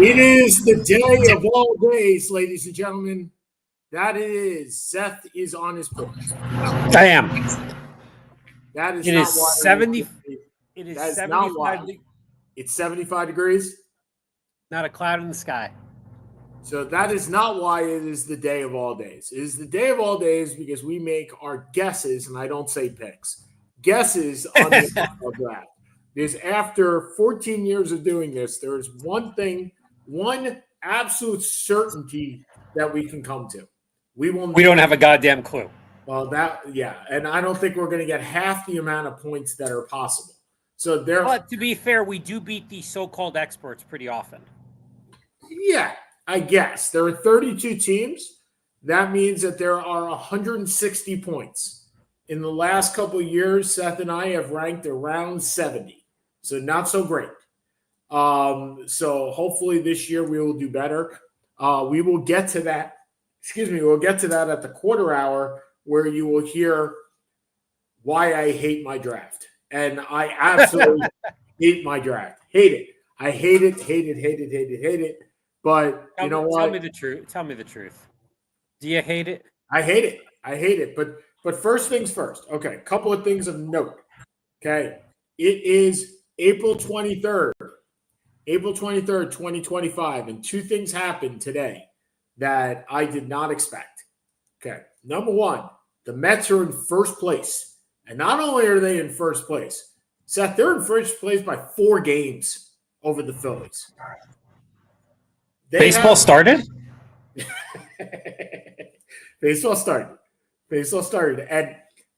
It is the day of all days, ladies and gentlemen. That is, Seth is on his porch. I am. That is It not is why 70. It is that is 75. not why. It's 75 degrees. Not a cloud in the sky. So that is not why it is the day of all days. It is the day of all days because we make our guesses, and I don't say picks, guesses on the NFL draft. Because after 14 years of doing this, there is one absolute certainty that we can come to. We don't have a goddamn clue. Well, and I don't think we're going to get half the amount of points that are possible. So But to be fair, we do beat these so-called experts pretty often. Yeah, I guess. There are 32 teams. That means that there are 160 points. In the last couple of years, Seth and I have ranked around 70. So not so great. So hopefully this year we will do better. We will get to that. We'll get to that at the quarter hour where you will hear why I hate my draft. And I absolutely hate my draft. Hate it. I hate it. But you know what? Tell me the truth. Do you hate it? I hate it. But first things first. Okay, a couple of things of note. Okay. It is April 23rd, 2025. And two things happened today that I did not expect. Okay. Number one, the Mets are in first place. And not only are they in first place, Seth, they're in first place by 4 games over the Phillies. Baseball started? Baseball started.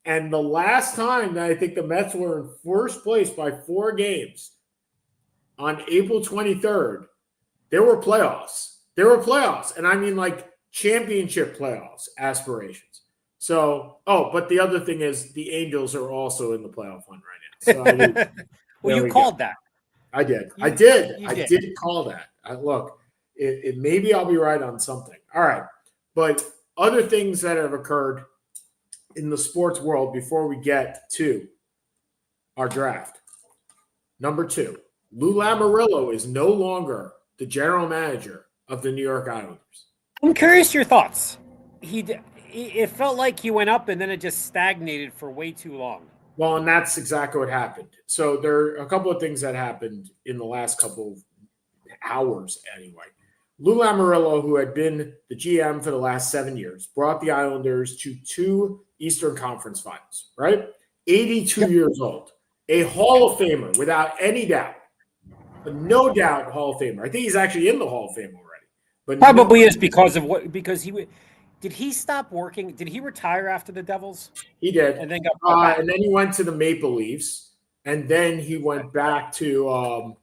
And the last time that I think the Mets were in first place by 4 games on April 23rd, there were playoffs. And I mean like championship playoffs aspirations. So, but the other thing is the Angels are also in the playoff hunt right now. So I mean, well, you called that. I did. I did call that. Look, it maybe I'll be right on something. All right. But other things that have occurred in the sports world before we get to our draft. Number 2, Lou Lamoriello is no longer the general manager of the New York Islanders. I'm curious your thoughts. It felt like he went up and then it just stagnated for way too long. Well, and that's exactly what happened. So there are a couple of things that happened in the last couple of hours anyway. Lou Lamoriello, who had been the GM for the last 7 years, brought the Islanders to 2 Eastern Conference finals, right? 82 years old. A Hall of Famer without any doubt. No doubt Hall of Famer. I think he's actually in the Hall of Fame already. But probably is because did he stop working? Did he retire after the Devils? He did. And then he went to the Maple Leafs. And then he went back to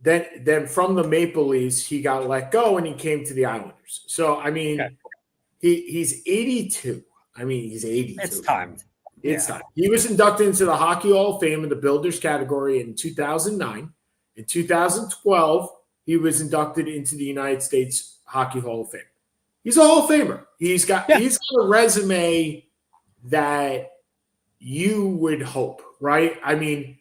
then from the Maple Leafs, he got let go and he came to the Islanders. So, I mean, he's 82. I mean, he's 82. It's time. It's time. He was inducted into the Hockey Hall of Fame in the Builders category in 2009. In 2012, he was inducted into the United States Hockey Hall of Fame. He's a Hall of Famer. He's got a resume that you would hope, right? I mean,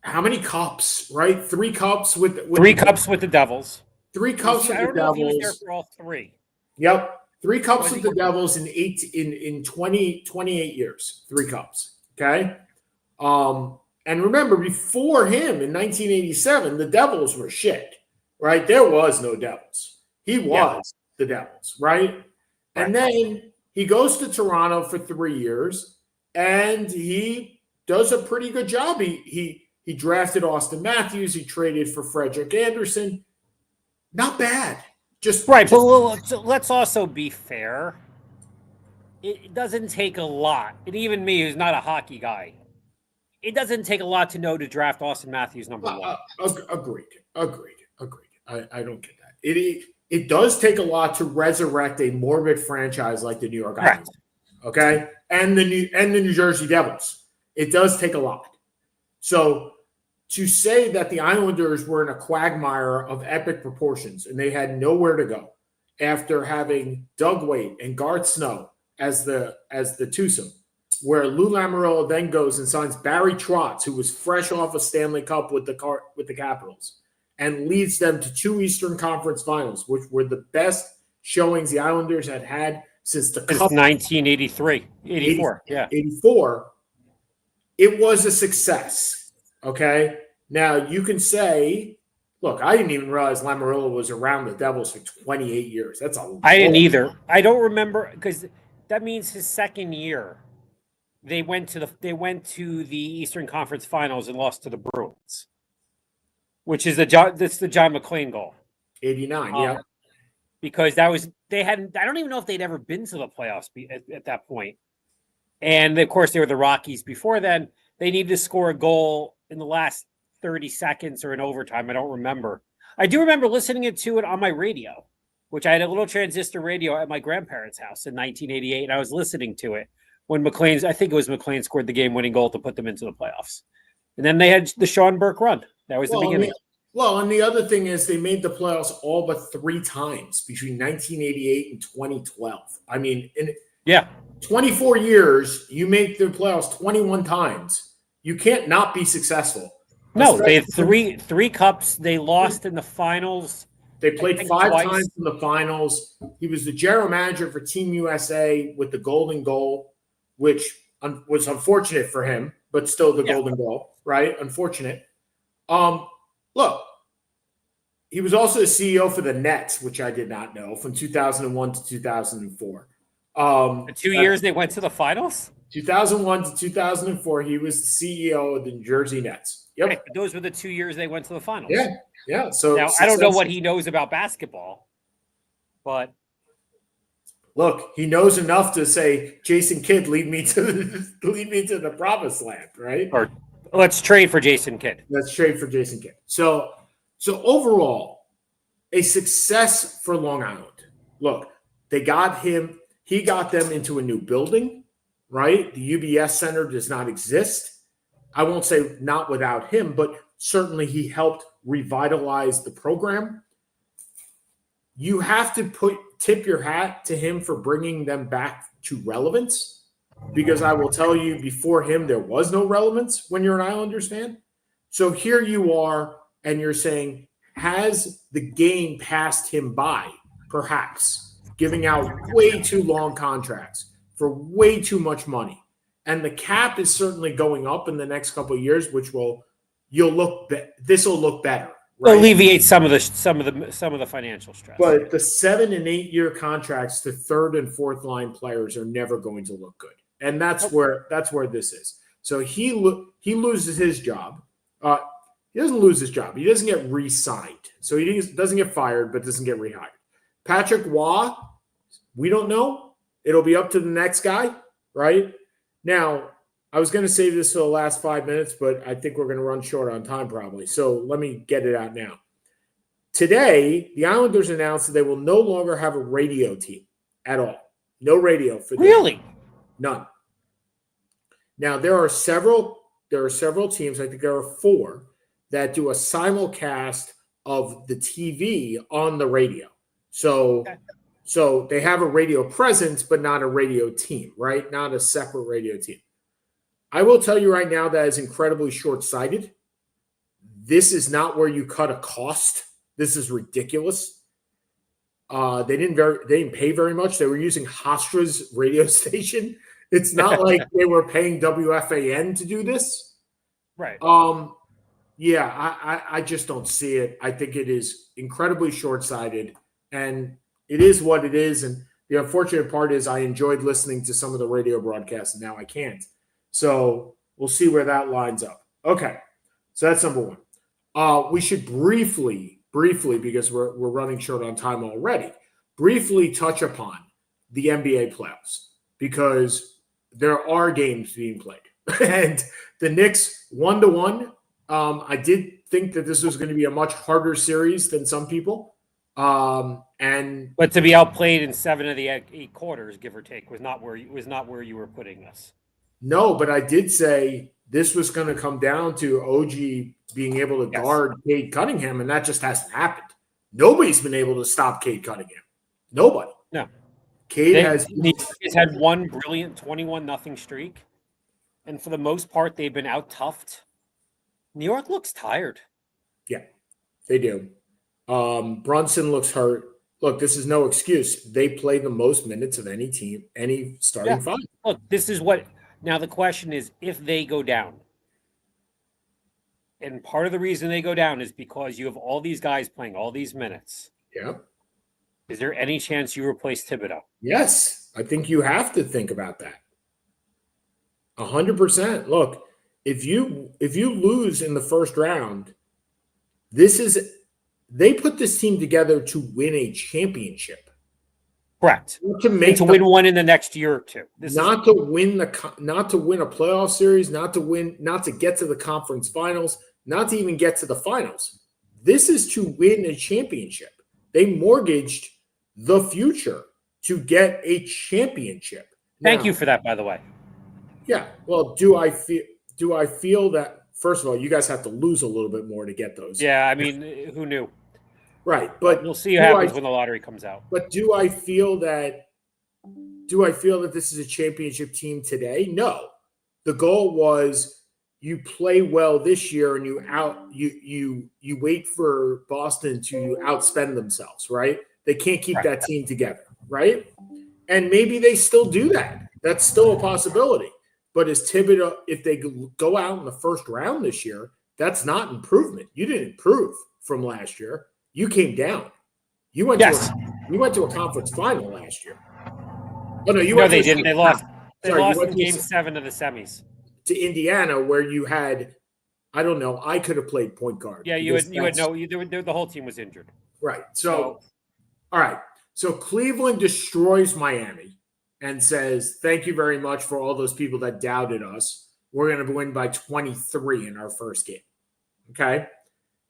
how many cups, right? 3 cups with the Devils. 3 cups with the Devils. I don't know if he was there for all 3. Yep. 3 cups with the Devils in 28 years. 3 cups. Okay. And remember, before him in 1987, the Devils were shit, right? There was no Devils. He was the Devils, right? And then he goes to Toronto for 3 years, and he does a pretty good job. He drafted Austin Matthews. He traded for Frederik Andersen. Not bad. But let's also be fair. It doesn't take a lot. And even me, who's not a hockey guy, it doesn't take a lot to know to draft Austin Matthews number 1. Agreed. I don't get that. It does take a lot to resurrect a morbid franchise like the New York Islanders, okay, and the New Jersey Devils. It does take a lot. So to say that the Islanders were in a quagmire of epic proportions and they had nowhere to go after having Doug Weight and Garth Snow as the twosome, where Lou Lamoriello then goes and signs Barry Trotz, who was fresh off a Stanley Cup with the Capitals, and leads them to 2 Eastern Conference Finals, which were the best showings the Islanders had had since the Since Cup 1983, 84. Yeah. 84. It was a success. Okay. Now you can say, look, I didn't even realize Lamoriello was around the Devils for 28 years. That's a I didn't either. I don't remember because that means his second year they went to the Eastern Conference Finals and lost to the Bruins, which is that's the John McClane goal. 89, yeah. Because they hadn't. I don't even know if they'd ever been to the playoffs at that point. And of course, they were the Rockies before then. They needed to score a goal in the last 30 seconds or in overtime. I don't remember. I do remember listening to it on my radio, which I had a little transistor radio at my grandparents' house in 1988. And I was listening to it when I think it was McClane scored the game-winning goal to put them into the playoffs. And then they had the Sean Burke run. That was the beginning. And the other thing is they made the playoffs all but 3 times between 1988 and 2012. I mean, in 24 years, you make the playoffs 21 times. You can't not be successful. No, they had three cups. They lost in the finals. They played 5 times in the finals. He was the general manager for Team USA with the golden goal, which was unfortunate for him, but still the golden goal, right? Unfortunate. Look, he was also the CEO for the Nets, which I did not know, from 2001 to 2004. The 2 years they went to the finals? 2001 to 2004, he was the CEO of the New Jersey Nets. Yep. Right, but those were the 2 years they went to the finals. Yeah. So now, I don't know what he knows about basketball, but look, he knows enough to say, Jason Kidd, lead me to the promised land, right? Or let's trade for Jason Kidd. Let's trade for Jason Kidd. So overall, a success for Long Island. Look, he got them into a new building, right? The UBS Center does not exist. I won't say not without him, but certainly he helped revitalize the program. You have to tip your hat to him for bringing them back to relevance, because I will tell you, before him, there was no relevance when you're an Islanders fan. So here you are, and you're saying, has the game passed him by, perhaps, giving out way too long contracts for way too much money? And the cap is certainly going up in the next couple of years, which this will look better. Right? Alleviate some of the financial stress. But the 7 and 8 year contracts to 3rd and 4th line players are never going to look good, and that's where this is. So he loses his job. He doesn't lose his job. He doesn't get re-signed. So he doesn't get fired, but doesn't get rehired. Patrick Waugh, we don't know. It'll be up to the next guy, right? Now, I was going to save this for the last 5 minutes, but I think we're going to run short on time probably. So let me get it out now. Today, the Islanders announced that they will no longer have a radio team at all. No radio for them. Really? None. Now, there are several teams, I think there are 4, that do a simulcast of the TV on the radio. So they have a radio presence, but not a radio team, right? Not a separate radio team. I will tell you right now that is incredibly short-sighted. This is not where you cut a cost. This is ridiculous. They didn't pay very much. They were using Hostra's radio station. It's not like they were paying WFAN to do this. Right. I just don't see it. I think it is incredibly short-sighted, and it is what it is. And the unfortunate part is I enjoyed listening to some of the radio broadcasts, and now I can't. So we'll see where that lines up. Okay, so that's number 1. We should briefly, because we're running short on time already, briefly touch upon the NBA playoffs, because there are games being played. And the Knicks 1-1. I did think that this was going to be a much harder series than some people. But to be outplayed in 7 of the 8 quarters, give or take, was not where you were putting us. No, but I did say this was going to come down to OG being able to guard Cade Cunningham, and that just hasn't happened. Nobody's been able to stop Cade Cunningham. Nobody. No. Cade has had one brilliant 21-0 streak, and for the most part, they've been out-toughed. New York looks tired. Yeah, they do. Brunson looks hurt. Look, this is no excuse. They play the most minutes of any team, any starting five. Look, this is what now the question is if they go down. And part of the reason they go down is because you have all these guys playing all these minutes. Yeah. Is there any chance you replace Thibodeau? Yes. I think you have to think about that. 100%. Look, if you lose in the first round, they put this team together to win a championship. Correct. To win one in the next year or two. Not to win a playoff series, not to get to the conference finals, not to even get to the finals. This is to win a championship. They mortgaged the future to get a championship. Thank you for that, by the way. Yeah. Well, do I feel that, first of all, you guys have to lose a little bit more to get those? Yeah, I mean, who knew? Right. But we'll see what happens when the lottery comes out. But do I feel that this is a championship team today? No. The goal was you play well this year and you wait for Boston to outspend themselves, right? They can't keep that team together, right? And maybe they still do that. That's still a possibility. But as Thibodeau, if they go out in the first round this year, that's not improvement. You didn't improve from last year. You came down. You went to a conference final last year. Oh no, they didn't. They lost. They lost in Game 7 of the semis to Indiana, where you had, I don't know, I could have played point guard. Yeah, the whole team was injured. Right. So, all right. So Cleveland destroys Miami and says, "Thank you very much for all those people that doubted us. We're going to win by 23 in our first game." Okay.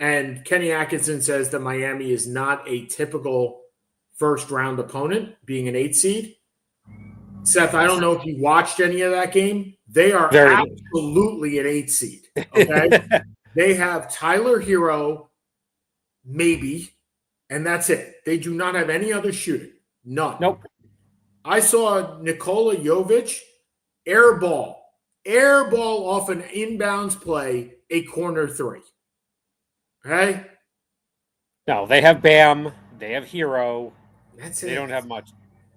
And Kenny Atkinson says that Miami is not a typical first-round opponent, being an 8 seed. Seth, I don't know if you watched any of that game. They are absolutely an 8 seed. Okay. They have Tyler Hero, maybe, and that's it. They do not have any other shooting. None. Nope. I saw Nikola Jovic airball off an inbounds play, a corner three. Okay? No, they have Bam. They have Hero. That's it. They don't have much.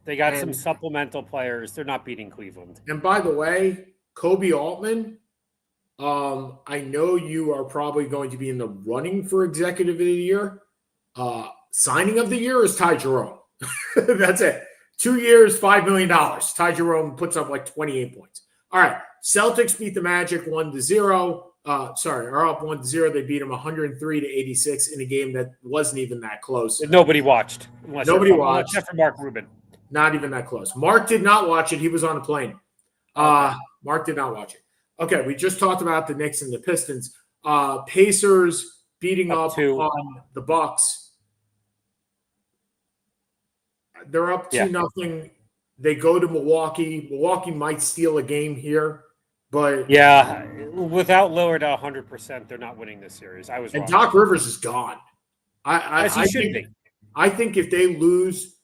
They got some supplemental players. They're not beating Cleveland. And by the way, Kobe Altman, I know you are probably going to be in the running for Executive of the Year. Signing of the year is Ty Jerome. That's it. 2 years, $5 million. Ty Jerome puts up like 28 points. All right. Celtics beat the Magic 1-0. Are up 1-0. They beat them 103-86 in a game that wasn't even that close. Nobody watched. Nobody watched. Except for Mark Rubin. Not even that close. Mark did not watch it. He was on a plane. Mark did not watch it. Okay, we just talked about the Knicks and the Pistons. Pacers beating up on the Bucks. They're up 2-0. They go to Milwaukee. Milwaukee might steal a game here, but without Lillard 100%, they're not winning this series. I was wrong. And Doc Rivers is gone. As he should be. I think if they lose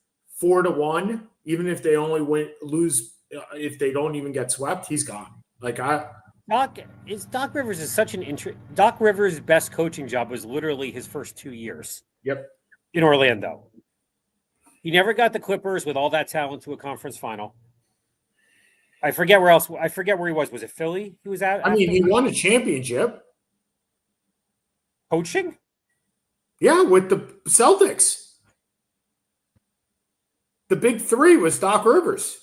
4-1, even if they only lose, if they don't even get swept, he's gone. Doc Rivers is such an Doc Rivers' best coaching job was literally his first 2 years. Yep. In Orlando. He never got the Clippers with all that talent to a conference final. I forget where he was. Was it Philly? He was at. He won a championship. Coaching? Yeah, with the Celtics. The big three was Doc Rivers.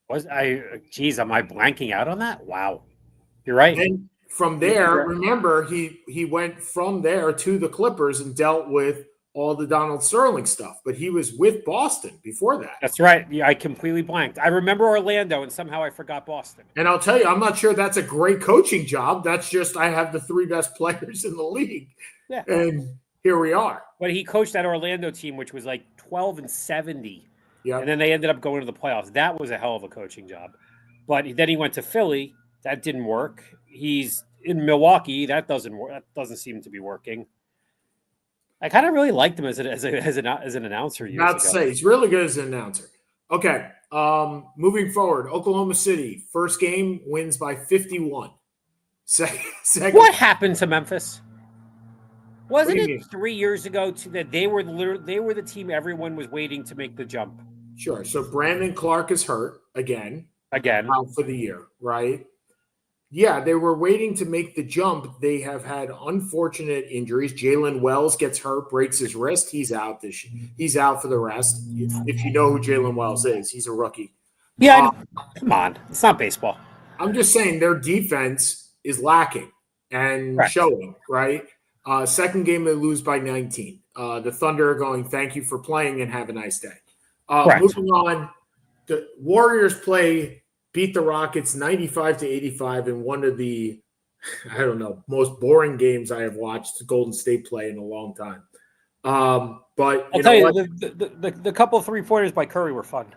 Am I blanking out on that? Wow. You're right. And from there, remember, he went from there to the Clippers and dealt with all the Donald Sterling stuff, but he was with Boston before that. That's right. Yeah, I completely blanked. I remember Orlando, and somehow I forgot Boston. And I'll tell you, I'm not sure that's a great coaching job. That's just I have the 3 best players in the league. Yeah. And here we are. But he coached that Orlando team, which was like 12-70. Yeah. And then they ended up going to the playoffs. That was a hell of a coaching job. But then he went to Philly. That didn't work. He's in Milwaukee. That doesn't work. That doesn't seem to be working. I kind of really liked him as an announcer. Not to say he's really good as an announcer. Okay, Moving forward, Oklahoma City, first game wins by 51. Second, What happened to Memphis? What do Wasn't you it mean? 3 years ago that they were the team everyone was waiting to make the jump Sure. So Brandon Clark is hurt again again? out for the year, right? Yeah, they were waiting to make the jump. They have had unfortunate injuries. Jalen Wells gets hurt, breaks his wrist. He's out He's out for the rest. If you know who Jalen Wells is, he's a rookie. Yeah, come on, it's not baseball. I'm just saying their defense is lacking and showing, right? Second game, they lose by 19. The Thunder are going, thank you for playing and have a nice day. Moving on, the Warriors beat the Rockets 95-85 in one of the, most boring games I have watched Golden State play in a long time. But I'll tell you, the couple of 3-pointers by Curry were fun.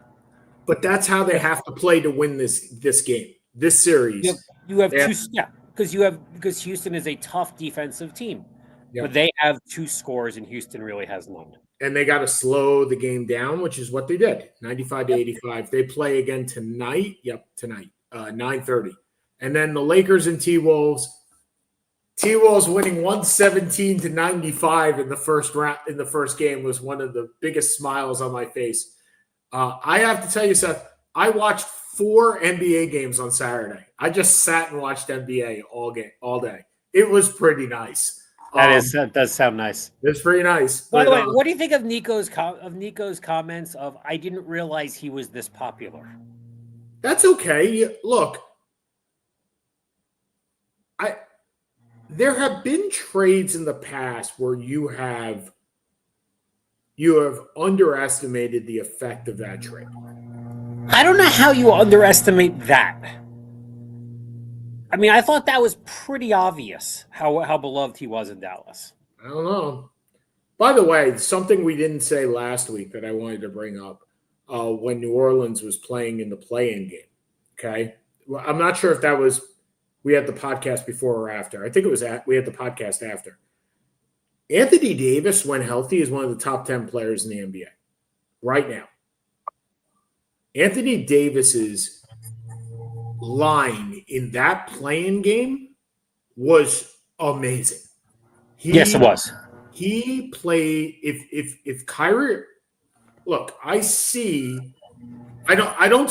But that's how they have to play to win this game, this series. You have because Houston is a tough defensive team, but they have two scores and Houston really has none. And they got to slow the game down, which is what they did, 95-85. They play again tonight. Tonight, 9:30. And then the Lakers and T-Wolves. T-Wolves winning 117-95 in the first round. In the first game was one of the biggest smiles on my face. I have to tell you, Seth, I watched 4 NBA games on Saturday. I just sat and watched NBA all day. It was pretty nice. That does sound nice. It's pretty nice. By the way, what do you think of Nico's comments of "I didn't realize he was this popular"? That's okay. Look, there have been trades in the past where you have underestimated the effect of that trade. I don't know how you underestimate that. I mean, I thought that was pretty obvious how beloved he was in Dallas. I don't know. By the way, something we didn't say last week that I wanted to bring up when New Orleans was playing in the play-in game. Okay, well, I'm not sure if that was we had the podcast before or after. I think it was we had the podcast after. Anthony Davis, when healthy, is one of the top 10 players in the NBA right now. Anthony Davis's line in that play-in game was amazing. Yes, it was. He played. If Kyrie, look, I don't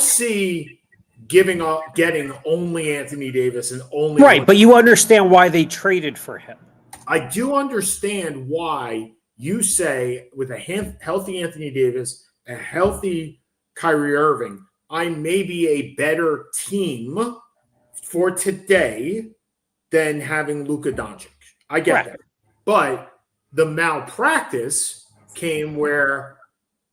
see getting only Anthony Davis and only right, but you understand why they traded for him. I do understand why you say with a healthy Anthony Davis, a healthy Kyrie Irving, I may be a better team for today than having Luka Doncic. I get that. But the malpractice came where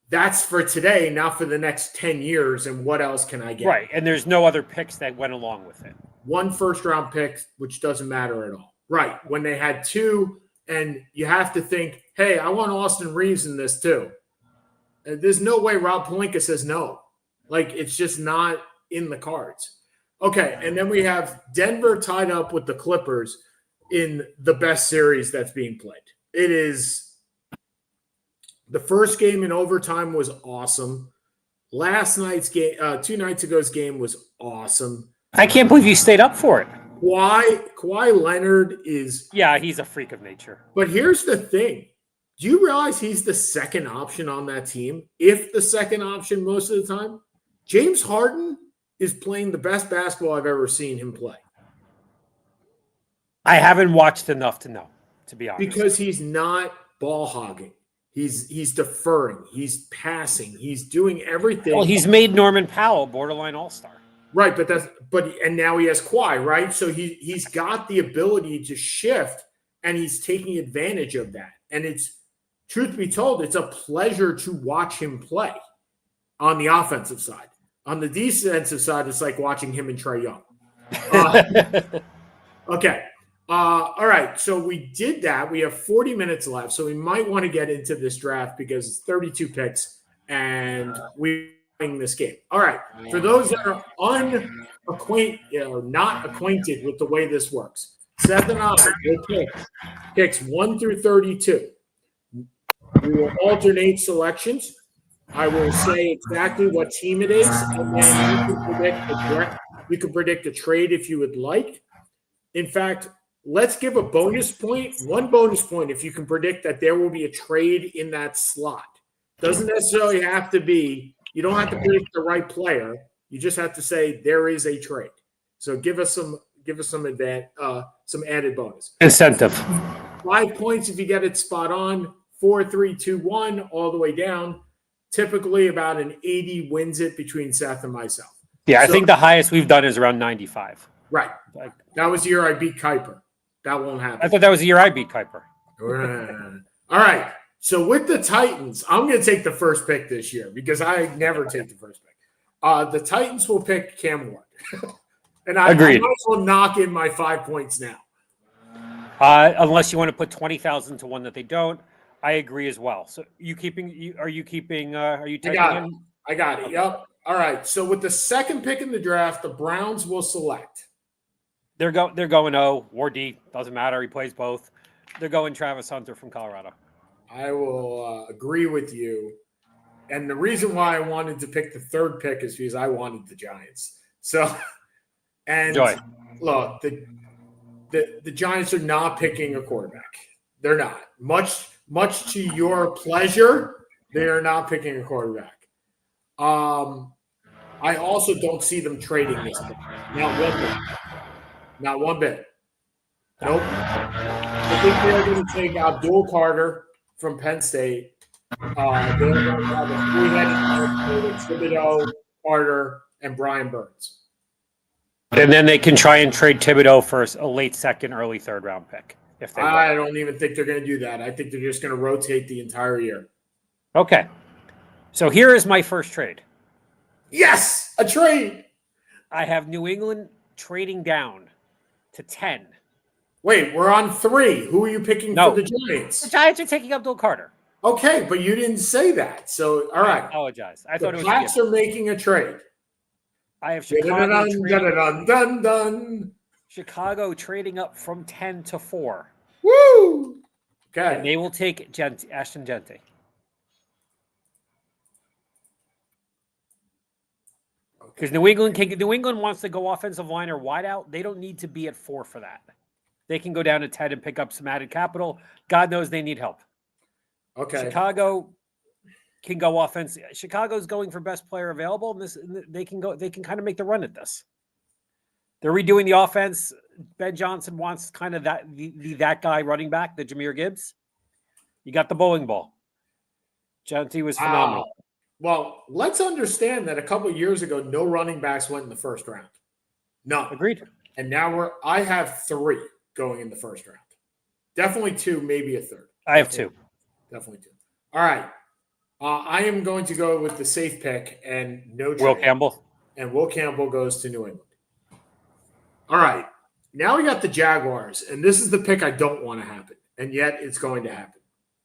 that's for today, not for the next 10 years, and what else can I get? Right, and there's no other picks that went along with it. 1 first-round pick, which doesn't matter at all. Right, when they had 2, and you have to think, hey, I want Austin Reeves in this too. There's no way Rob Pelinka says no. Like, it's just not in the cards. Okay, and then we have Denver tied up with the Clippers in the best series that's being played. It is – the first game in overtime was awesome. Last night's game, 2 nights ago's game was awesome. I can't believe you stayed up for it. Kawhi Leonard is – yeah, he's a freak of nature. But here's the thing. Do you realize he's the second option on that team? If the second option most of the time? James Harden is playing the best basketball I've ever seen him play. I haven't watched enough to know, to be honest. Because he's not ball hogging. He's deferring. He's passing. He's doing everything. Well, he's made Norman Powell borderline all-star. Right, and now he has Kawhi, right? So he's got the ability to shift, and he's taking advantage of that. And it's, truth be told, it's a pleasure to watch him play on the offensive side. On the defensive side, it's like watching him and Trae Young. Okay. All right. So we did that. We have 40 minutes left. So we might want to get into this draft because it's 32 picks and we're playing this game. All right. For those that are not acquainted with the way this works, Seth and I will pick picks 1 through 32. We will alternate selections. I will say exactly what team it is, and then you can predict a trade if you would like. In fact, let's give a bonus point, one bonus point if you can predict that there will be a trade in that slot. Doesn't necessarily have to be, you don't have to predict the right player. You just have to say there is a trade. So give us some some added bonus. Incentive. 5 points if you get it spot on, 4, 3, 2, 1, all the way down. Typically about an 80 wins it between Seth and myself. Yeah, I think the highest we've done is around 95. Right. That was the year I beat Kuiper. That won't happen. I thought that was the year I beat Kuiper. All right. So with the Titans, I'm going to take the first pick this year because I never take the first pick. The Titans will pick Cam Ward. And I might as well knock in my 5 points now. Unless you want to put 20,000 to one that they don't, I agree as well. So are you taking him? I got it. Okay. Yep. All right. So with the second pick in the draft, the Browns will select. They're going Wardy, doesn't matter. He plays both. They're going Travis Hunter from Colorado. I will agree with you. And the reason why I wanted to pick the third pick is because I wanted the Giants. So, and look, the Giants are not picking a quarterback. They're not. Much to your pleasure, they are not picking a quarterback. I also don't see them trading this pick. Not one bit. Nope. I think they're going to take Abdul Carter from Penn State. They're going to have a three-headed Thibodeau, Carter, and Brian Burns. And then they can try and trade Thibodeau for a late second, early third round pick. If they I don't even think they're going to do that. I think they're just going to rotate the entire year. Okay. So here is my first trade. Yes, a trade. I have New England trading down to 10. Wait, we're on 3. Who are you picking for the Giants? The Giants are taking Abdul Carter. Okay, but you didn't say that. So, all right. I apologize. I thought it was the Pats are making a trade. I have Chicago Chicago trading up from 10 to 4. Woo! Okay. And they will take Ashton Genty. Because New England wants to go offensive line or wide out. They don't need to be at 4 for that. They can go down to 10 and pick up some added capital. God knows they need help. Okay. Chicago can go offense. Chicago's going for best player available, and they can kind of make the run at this. They're redoing the offense. Ben Johnson wants kind of that guy running back, the Jahmyr Gibbs. You got the bowling ball. Genty was phenomenal. Well, let's understand that a couple of years ago, no running backs went in the first round. No. Agreed. And now I have 3 going in the first round. Definitely 2, maybe a third. I have 2. Definitely 2. All right. I am going to go with the safe pick and no trade. Will Campbell. And Will Campbell goes to New England. All right. Now we got the Jaguars, and this is the pick I don't want to happen, and yet it's going to happen,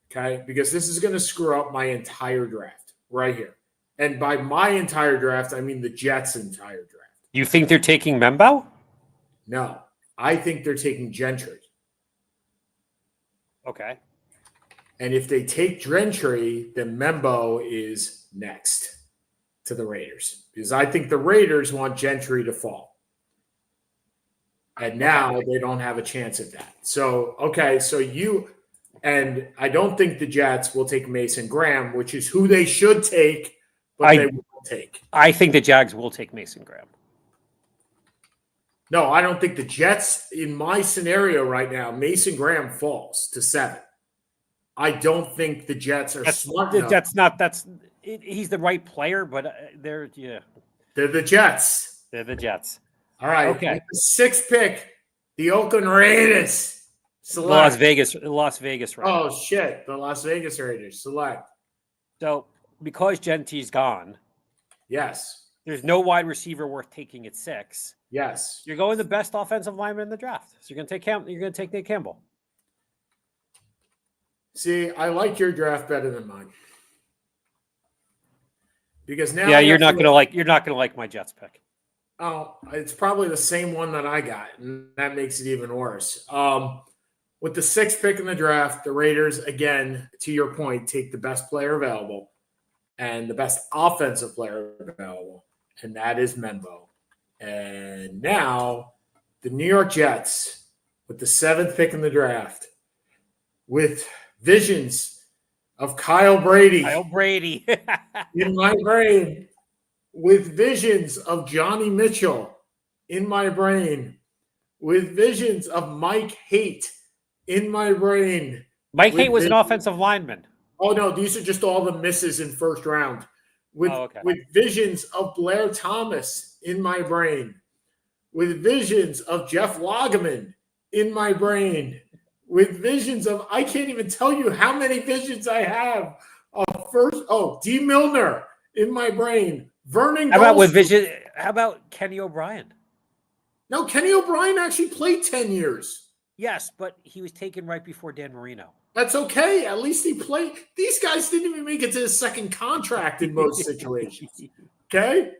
okay? Because this is going to screw up my entire draft right here. And by my entire draft, I mean the Jets' entire draft. You think they're taking Membo? No. I think they're taking Gentry. Okay. And if they take Gentry, then Membo is next to the Raiders. Because I think the Raiders want Gentry to fall. And now they don't have a chance at that. So, okay, and I don't think the Jets will take Mason Graham, which is who they should take, but they won't take. I think the Jags will take Mason Graham. No, I don't think the Jets, in my scenario right now, Mason Graham falls to 7. I don't think the Jets are smart enough. He's the right player, but they're the Jets. They're the Jets. All right. Okay. The 6th pick, the Oakland Raiders select. Las Vegas Raiders. Oh shit, the Las Vegas Raiders select. So because Genty's gone, yes, there's no wide receiver worth taking at 6. Yes, you're going the best offensive lineman in the draft. So you're going to take Nick Campbell. See, I like your draft better than mine. Because now you're not going to like my Jets pick. Oh, it's probably the same one that I got, and that makes it even worse. With the 6th pick in the draft, the Raiders, again, to your point, take the best player available. and the best offensive player available, and that is Membo. And now the New York Jets, with the 7th pick in the draft, with visions of Kyle Brady in my brain, with visions of Johnny Mitchell in my brain, with visions of Mike Haight in my brain. Mike Haight was an offensive lineman. Oh, no, these are just all the misses in first round. With visions of Blair Thomas in my brain, with visions of Jeff Lageman in my brain, with visions of, I can't even tell you how many visions I have of D. Milner in my brain. Vernon How about Kenny O'Brien? No, Kenny O'Brien actually played 10 years. Yes, but he was taken right before Dan Marino. That's okay. At least he played. These guys didn't even make it to his second contract in most situations. Okay?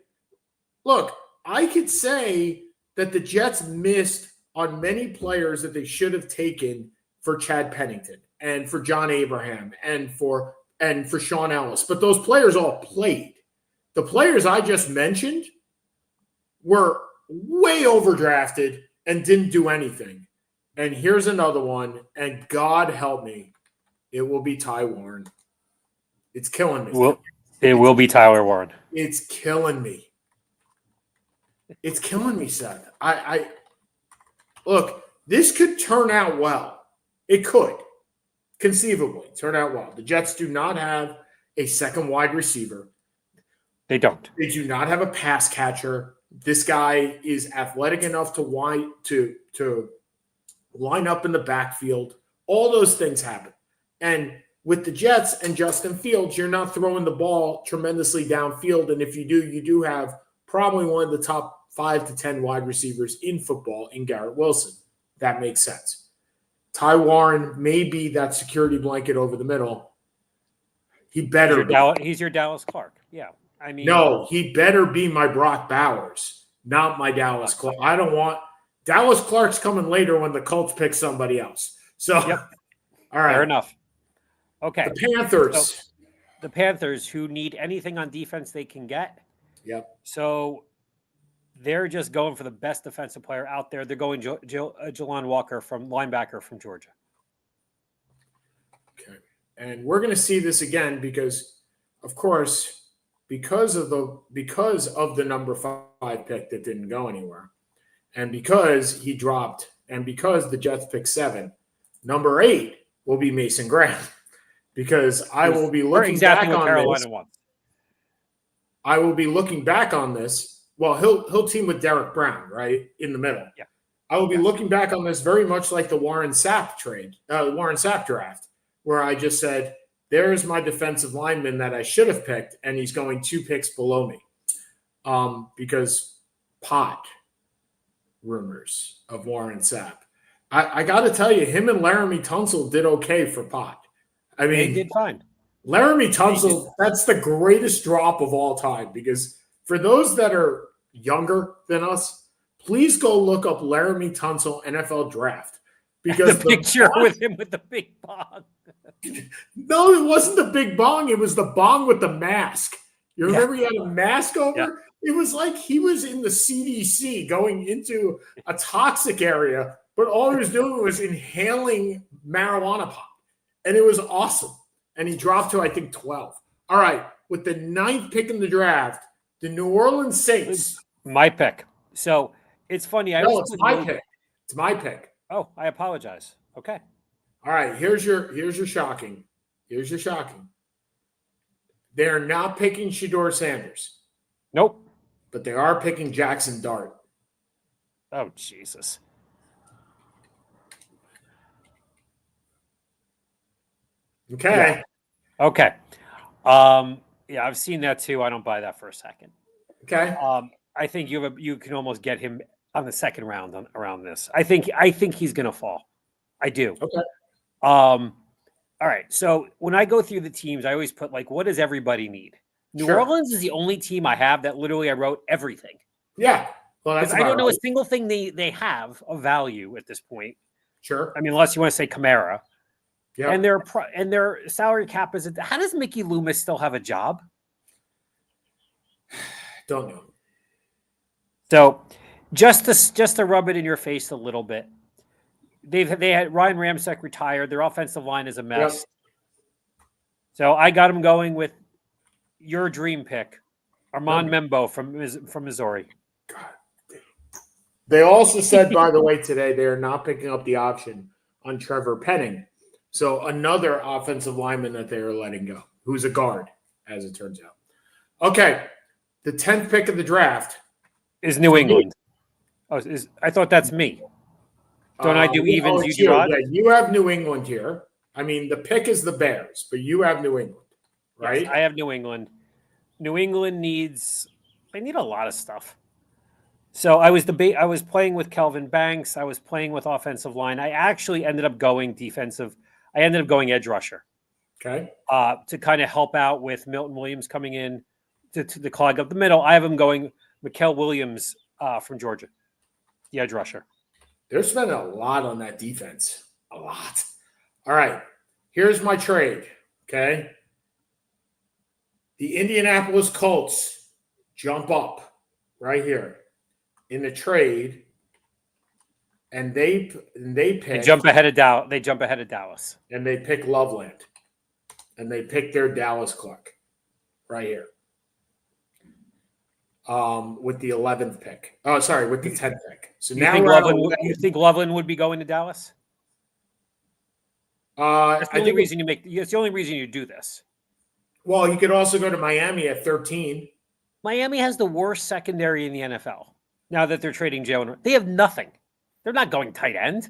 Look, I could say that the Jets missed on many players that they should have taken for Chad Pennington and for John Abraham and for Sean Ellis. But those players all played. The players I just mentioned were way overdrafted and didn't do anything. And here's another one, and God help me, it will be Ty Warren. It's killing me. It will be Tyler Warren. It's killing me. It's killing me, Seth. I look, this could turn out well. It could conceivably turn out well. The Jets do not have a second wide receiver. They don't. They do not have a pass catcher. This guy is athletic enough to line up in the backfield. All those things happen. And with the Jets and Justin Fields, you're not throwing the ball tremendously downfield. And if you do, you do have probably one of the top 5 to 10 wide receivers in football in Garrett Wilson. That makes sense. Ty Warren may be that security blanket over the middle. He better be. He's your Dallas Clark. Yeah. I mean, no, he better be my Brock Bowers, not my Dallas Clark. I don't want Dallas Clark's coming later when the Colts pick somebody else. So, yep. All right. Fair enough. Okay. The Panthers. So, the Panthers, who need anything on defense they can get. Yep. So they're just going for the best defensive player out there. They're going Jalon Walker from linebacker from Georgia. Okay. And we're going to see this again because, of course, because of the number 5 pick that didn't go anywhere, and because he dropped, and because the Jets picked 7, number 8 will be Mason Graham. Because I will be looking back on this. I will be looking back on this. Well, he'll team with Derek Brown, right, in the middle. Yeah. I will be looking back on this very much like the Warren Sapp draft, where I just said, there's my defensive lineman that I should have picked, and he's going 2 picks below me. Because pot rumors of Warren Sapp. I got to tell you, him and Laramie Tunsil did okay for pot. I mean, they did fine. Laramie Tunsil, that's the greatest drop of all time, because for those that are younger than us, please go look up Laramie Tunsil NFL draft. Because the picture with him with the big bong. No, it wasn't the big bong. It was the bong with the mask. You remember he had a mask over? Yeah. It was like he was in the CDC going into a toxic area, but all he was doing was inhaling marijuana pot. And it was awesome. And he dropped to, I think, 12. All right. With the 9th pick in the draft, the New Orleans Saints. My pick. So it's funny. It's my pick. It's my pick. Oh, I apologize. Okay. All right. Here's your shocking. They're not picking Shedeur Sanders. Nope. But they are picking Jackson Dart. Oh, Jesus. Okay. Yeah. Okay. Yeah, I've seen that too. I don't buy that for a second. Okay. I think you can almost get him on the second round around this. I think he's going to fall. I do. Okay. All right. So when I go through the teams, I always put what does everybody need? New Orleans is the only team I have that literally I wrote everything. Yeah. Well, that's I don't know a single thing they have of value at this point. Sure. I mean, unless you want to say Kamara. Yeah. And their salary cap is. How does Mickey Loomis still have a job? Don't know. So just to rub it in your face a little bit, they had Ryan Ramczyk retired. Their offensive line is a mess. Yep. So I got him going with your dream pick, Armand Yep. Membo from Missouri. God. They also said, by the way, today they are not picking up the option on Trevor Penning. So another offensive lineman that they are letting go, who's a guard, as it turns out. Okay, the 10th pick of the draft is New England. Oh, I thought that's me. Don't I do evens? You do odds? Yeah, you have New England here. I mean, the pick is the Bears, but you have New England, right? Yes, I have New England. New England they need a lot of stuff. So I was playing with Kelvin Banks. I was playing with offensive line. I actually ended up going defensive. I ended up going edge rusher. Okay. To kind of help out with Milton Williams coming in to clog up the middle. I have him going Mikael Williams from Georgia, the edge rusher. They're spending a lot on that defense. A lot. All right. Here's my trade. Okay. The Indianapolis Colts jump up right here in the trade, and they pick. They jump ahead of Dallas. And they pick Loveland. And they pick their Dallas Clark right here. With the 11th pick. Oh, sorry, with the 10th pick. So now you think Loveland would be going to Dallas? That's the only reason it's the only reason you do this. Well, he could also go to Miami at 13. Miami has the worst secondary in the NFL. Now that they're trading Jalen, they have nothing. They're not going tight end.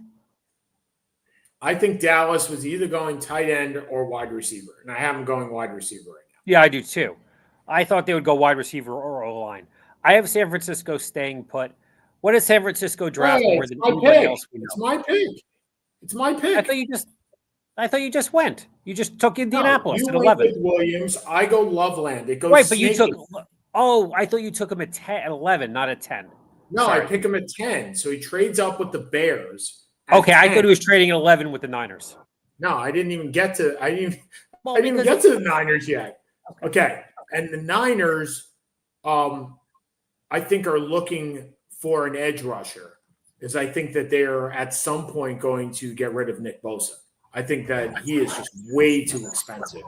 I think Dallas was either going tight end or wide receiver, and I have them going wide receiver right now. Yeah, I do too. I thought they would go wide receiver or O-line. I have San Francisco staying put. What is San Francisco draft more than anybody else we know? It's my pick. It's my pick. I thought you just went. You just took Indianapolis at 11. With Williams, I go Loveland. It goes right, but you took. Oh, I thought you took him at 11, not at 10. No, sorry. I pick him at 10. So he trades up with the Bears. Okay, 10. I thought he was trading at 11 with the Niners. No, I didn't even get to. I didn't even get to the Niners yet. Okay. And the Niners, I think, are looking for an edge rusher, because I think that they are at some point going to get rid of Nick Bosa. I think that he is just way too expensive,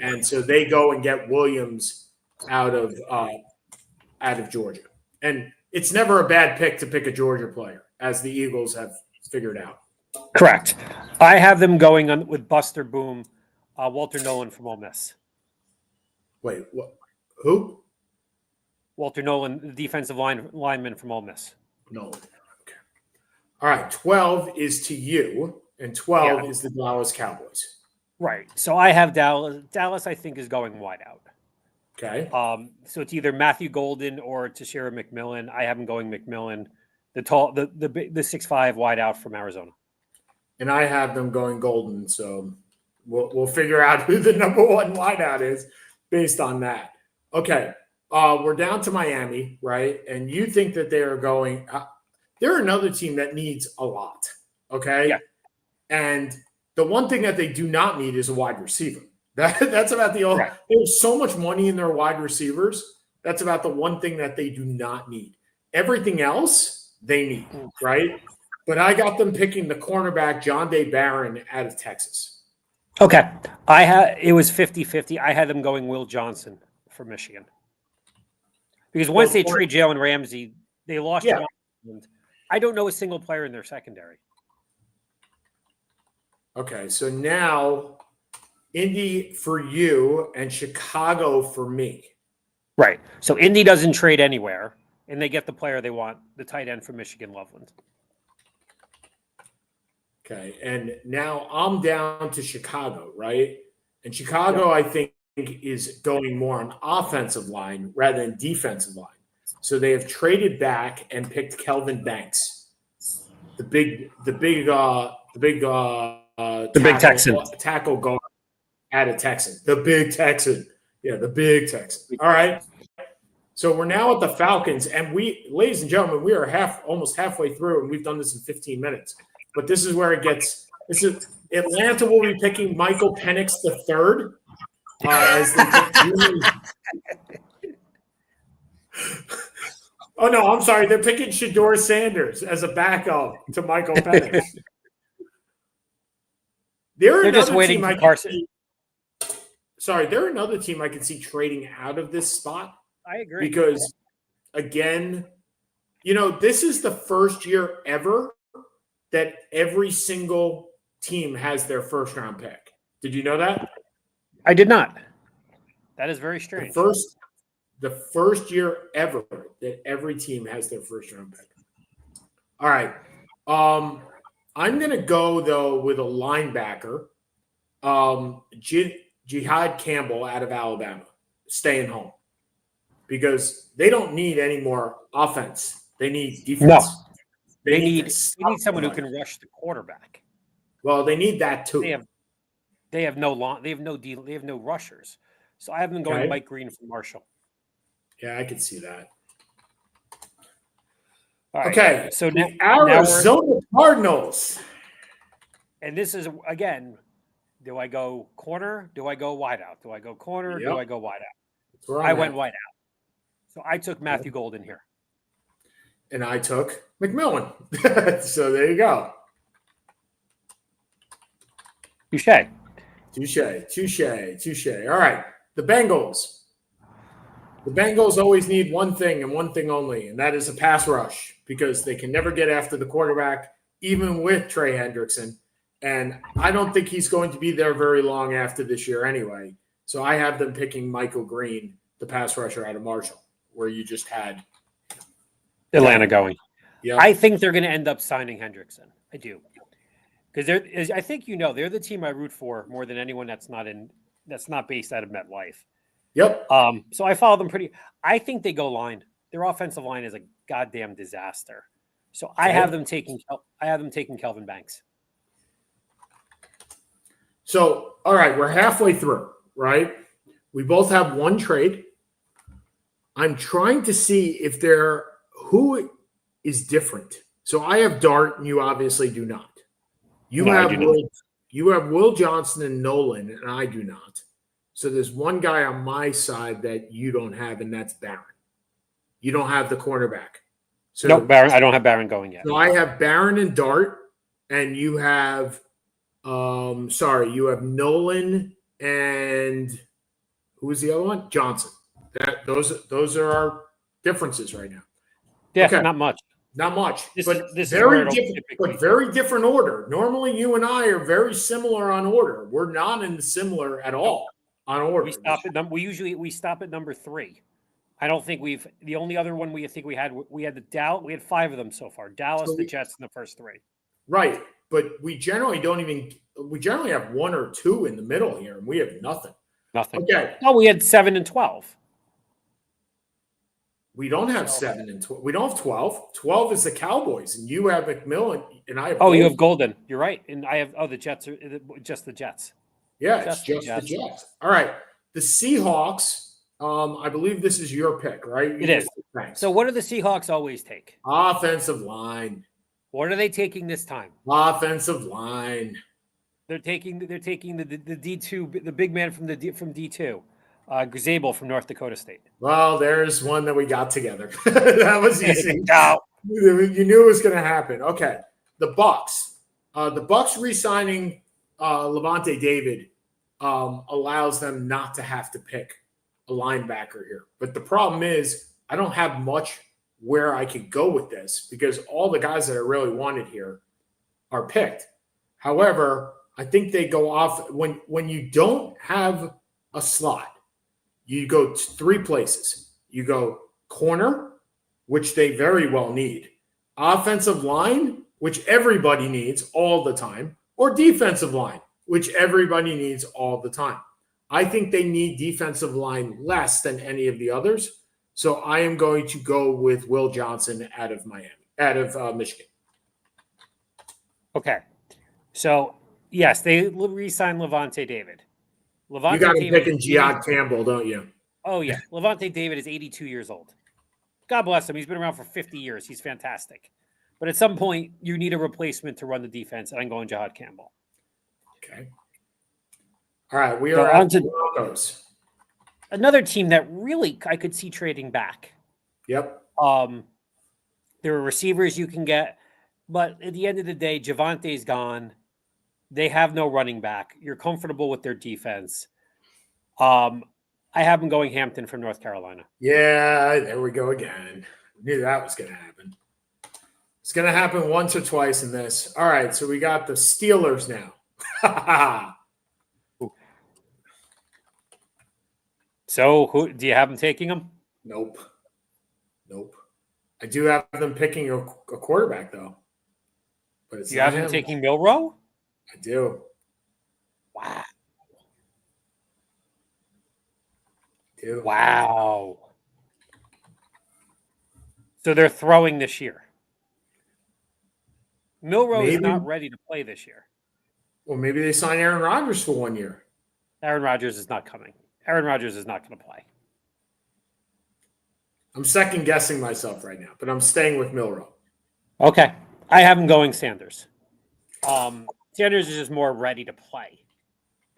and so they go and get Williams out of Georgia. And it's never a bad pick to pick a Georgia player, as the Eagles have figured out. Correct. I have them going on with Buster Boom, Walter Nolan from Ole Miss. Wait, what? Who? Walter Nolan, the defensive lineman from Ole Miss. Nolan. Okay. All right. 12 is to you, and 12 is the Dallas Cowboys. Right. So I have Dallas. Dallas, I think, is going wide out. Okay. So it's either Matthew Golden or Tashira McMillan. I have him going McMillan, the 6'5" wide out from Arizona. And I have them going Golden. So we'll figure out who the number one wide out is based on that. Okay. We're down to Miami, right? And you think that they are going they're another team that needs a lot, okay? Yeah. And the one thing that they do not need is a wide receiver. That's about the only right. There's so much money in their wide receivers. That's about the one thing that they do not need. Everything else they need, right? But I got them picking the cornerback John Day Barron out of Texas. Okay. It was 50-50. I had them going Will Johnson for Michigan. Because once they trade Jalen Ramsey, they lost. Yeah. I don't know a single player in their secondary. Okay, so now Indy for you and Chicago for me. Right. So Indy doesn't trade anywhere, and they get the player they want, the tight end from Michigan, Loveland. Okay, and now I'm down to Chicago, right? And Chicago, I think, is going more on offensive line rather than defensive line. So they have traded back and picked Kelvin Banks, the big Texan tackle guard out of Texas. The big Texan. Yeah, the big Texan. All right. So we're now at the Falcons, and we, ladies and gentlemen, we are almost halfway through, and we've done this in 15 minutes. But this is where it gets. This is Atlanta will be picking Michael Penix III. Oh no, I'm sorry. They're picking Shador Sanders as a backup to Michael Penix. They're just waiting for Carson. They're another team I could see trading out of this spot. I agree. Because, again, this is the first year ever that every single team has their first-round pick. Did you know that? I did not. That is very strange. The first year ever that every team has their first-round pick. All right. I'm going to go, though, with a linebacker. Jihad Campbell out of Alabama, staying home. Because they don't need any more offense. They need defense. No. They need someone who can rush the quarterback. Well, they need that too. They have no rushers. So I have them going Mike Green from Marshall. Yeah, I could see that. All right. Okay, so the Arizona Cardinals. And this is, again, do I go corner? Do I go wide out? Do I go corner? Do I go wide out? I went wide out. So I took Matthew Golden here. And I took McMillan. So there you go. Touche. All right. The Bengals. The Bengals always need one thing and one thing only, and that is a pass rush because they can never get after the quarterback, even with Trey Hendrickson. And I don't think he's going to be there very long after this year anyway. So I have them picking Michael Green, the pass rusher out of Marshall, where you just had Atlanta going. Yeah, I think they're going to end up signing Hendrickson. I do. Because I think they're the team I root for more than anyone that's not based out of MetLife. Yep. So I follow them pretty. I think they go line. Their offensive line is a goddamn disaster. So I have them taking Kelvin Banks. So, all right, we're halfway through, right? We both have one trade. I'm trying to see who is different. So I have Dart, and you obviously do not. You have Will Johnson and Nolan, and I do not. So there's one guy on my side that you don't have, and that's Barron. You don't have the cornerback. So no, Barron. I don't have Barron going yet. So I have Barron and Dart, and you have you have Nolan and who was the other one? Johnson. Those are our differences right now. Yeah, okay. Not much. Not much. This very different order. Normally you and I are very similar on order. We're not similar at all on order. We stop at number 3. I don't think the only other one we had the Dallas. We had 5 of them so far. Dallas, the Jets, and the first 3. Right. But we generally have 1 or 2 in the middle here, and we have nothing. Nothing. Okay. No, we had 7 and 12. We don't have 7 and 12. We don't have 12. 12 is the Cowboys, and you have McMillan, and I have. Oh, Golden. You have Golden. You're right, and I have. Oh, the Jets are just the Jets. Yeah, it's just the Jets. All right, the Seahawks. I believe this is your pick, right? It is. So, what do the Seahawks always take? Offensive line. What are they taking this time? Offensive line. They're taking the D2, the big man from D2. Zabel from North Dakota State. Well, there's one that we got together. That was easy. No. You knew it was going to happen. Okay. The Bucks. The Bucks re-signing Levante David allows them not to have to pick a linebacker here. But the problem is I don't have much where I could go with this because all the guys that I really wanted here are picked. However, I think they go off when you don't have a slot. You go 3 places. You go corner, which they very well need, offensive line, which everybody needs all the time, or defensive line, which everybody needs all the time. I think they need defensive line less than any of the others. So I am going to go with Will Johnson out of Michigan. Okay. So, yes, they re-signed Levante David. You got him picking Jihad Campbell, don't you? Oh, yeah. Levante David is 82 years old. God bless him. He's been around for 50 years. He's fantastic. But at some point, you need a replacement to run the defense, and I'm going Jihad Campbell. Okay. All right. We are on to the Broncos. Another team that really I could see trading back. Yep. There are receivers you can get, but at the end of the day, Javante's gone. They have no running back. You're comfortable with their defense. I have them going Hampton from North Carolina. Yeah, there we go again. Knew that was going to happen. It's going to happen once or twice in this. All right, so we got the Steelers now. So, who do you have them taking them? Nope. I do have them picking a quarterback though, but it's You not have them him. taking Milrow? I do. Wow. Do. Wow. So they're throwing this year. Milrow is not ready to play this year. Well, maybe they sign Aaron Rodgers for 1 year. Aaron Rodgers is not coming. Aaron Rodgers is not going to play. I'm second guessing myself right now, but I'm staying with Milrow. Okay. I have him going Sanders. Sanders is just more ready to play.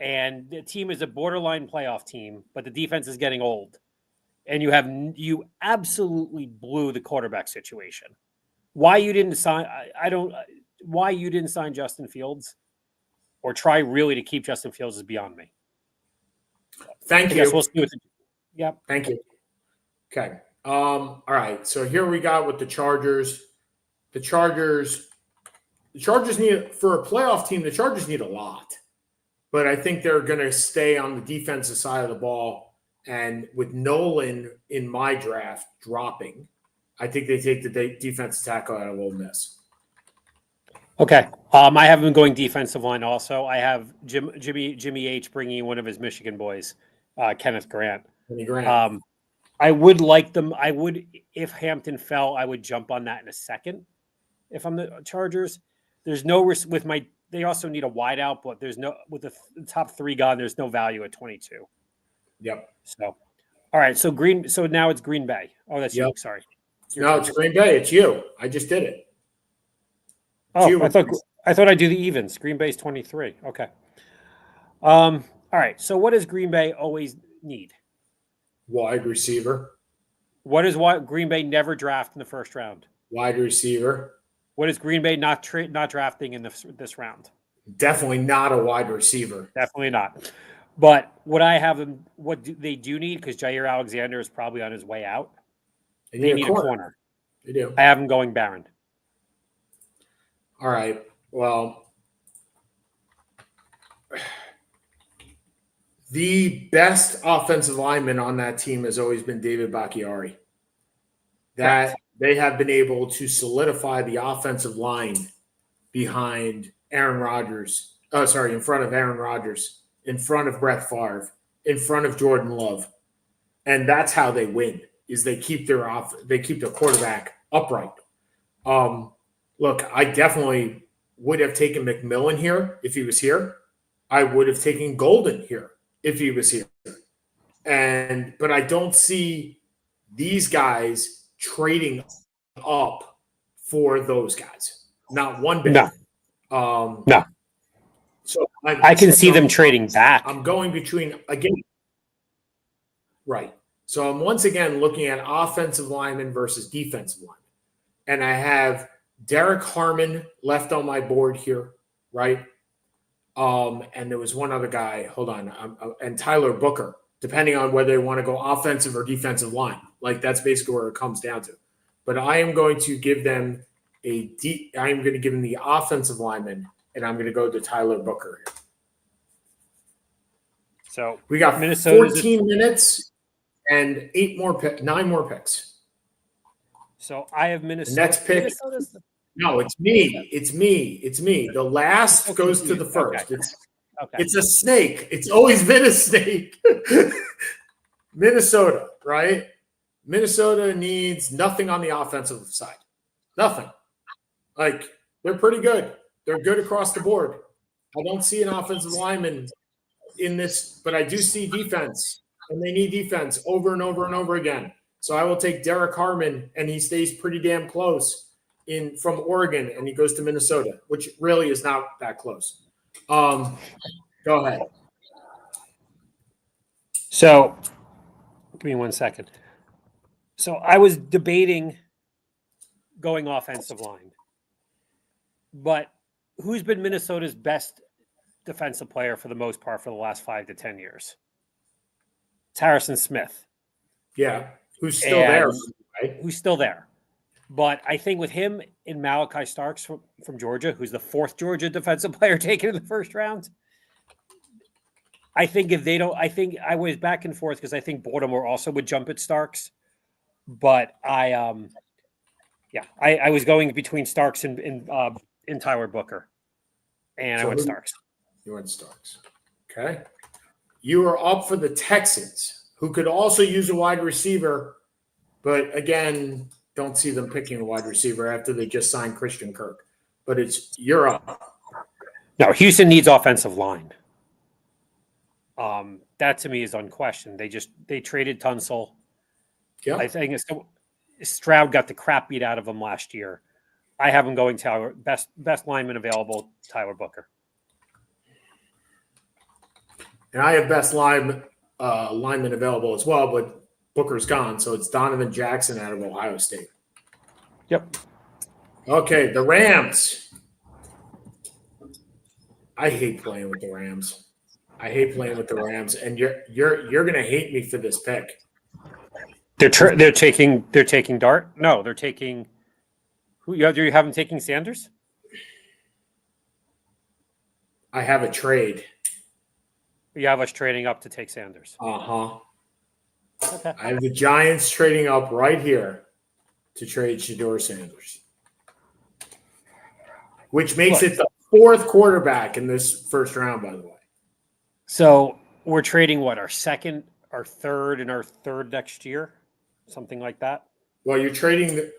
And the team is a borderline playoff team, but the defense is getting old. And you absolutely blew the quarterback situation. Why you didn't sign why you didn't sign Justin Fields or try really to keep Justin Fields is beyond me. Thank you. I guess we'll see Yep. Thank you. Okay. All right. So here we got with the Chargers. The Chargers need, for a playoff team, the Chargers need a lot. But I think they're going to stay on the defensive side of the ball. And with Nolan in my draft dropping, I think they take the defensive tackle out of Ole Miss. Okay. I have him going defensive line also. I have Jimmy H bringing in one of his Michigan boys, Kenneth Grant. I would like them. I would, if Hampton fell, I would jump on that in a second. If I'm the Chargers, there's no risk with my. They also need a wideout, but there's no with the top three gone. There's no value at 22. Yep. So, all right. So So now it's Green Bay. Oh, that's you. Sorry. No, it's Green Bay. It's you. I just did it. Oh, I thought I'd do the evens. Green Bay's 23. Okay. All right. So what does Green Bay always need? Wide receiver. What does Green Bay never draft in the first round? Wide receiver. What is Green Bay not drafting in this round? Definitely not a wide receiver. Definitely not. But what they do need, because Jair Alexander is probably on his way out. They need a corner. They do. I have him going Barron. All right. Well, the best offensive lineman on that team has always been David Bakhtiari. They have been able to solidify the offensive line behind Aaron Rodgers. In front of Aaron Rodgers, in front of Brett Favre, in front of Jordan Love. And that's how they win, is they keep their quarterback upright. Look, I definitely would have taken McMillan here if he was here. I would have taken Golden here if he was here. But I don't see these guys trading up for those guys. Not one bit. No. So I can see them trading back. I'm going between, again. Right. So I'm once again looking at offensive lineman versus defensive lineman. And I have Derek Harmon left on my board here, right? And there was one other guy, hold on, and Tyler Booker, depending on whether they want to go offensive or defensive line. Like, that's basically where it comes down to. But I am going to give them the offensive lineman, and I'm going to go to Tyler Booker here. So we got 14 minutes and 9 more picks. So I have Minnesota. The next pick. No, it's me. It's me. The last goes to the first. Okay. It's a snake. It's always been a snake. Minnesota, right? Minnesota needs nothing on the offensive side. Nothing. Like, they're pretty good. They're good across the board. I don't see an offensive lineman in this, but I do see defense, and they need defense over and over and over again. So I will take Derek Harmon, and he stays pretty damn close from Oregon, and he goes to Minnesota, which really is not that close. Go ahead. So give me 1 second. So I was debating going offensive line. But who's been Minnesota's best defensive player for the most part for the last 5 to 10 years? It's Harrison Smith. Yeah, who's still there, right? Who's still there. But I think with him and Malachi Starks from Georgia, who's the 4th Georgia defensive player taken in the first round, I think if they don't, I think I was back and forth because I think Baltimore also would jump at Starks. But I was going between Starks and Tyler Booker. And I went Starks. You went Starks. Okay. You are up for the Texans, who could also use a wide receiver, but again, don't see them picking a wide receiver after they just signed Christian Kirk. But you're up. No, Houston needs offensive line. That to me is unquestioned. They traded Tunsil. Yeah. I think Stroud got the crap beat out of him last year. I have him going Tyler, best lineman available, Tyler Booker. And I have best lineman available as well, but Booker's gone, so it's Donovan Jackson out of Ohio State. Yep. Okay, the Rams. I hate playing with the Rams. And you're gonna hate me for this pick. They're taking Dart. No, they're taking. Who you have them taking Sanders? I have a trade. You have us trading up to take Sanders. Uh-huh. Okay. I have the Giants trading up right here to trade Shedeur Sanders, which makes it the 4th quarterback in this first round, by the way. So we're trading our second, our third, and our third next year, something like that. Well, you're trading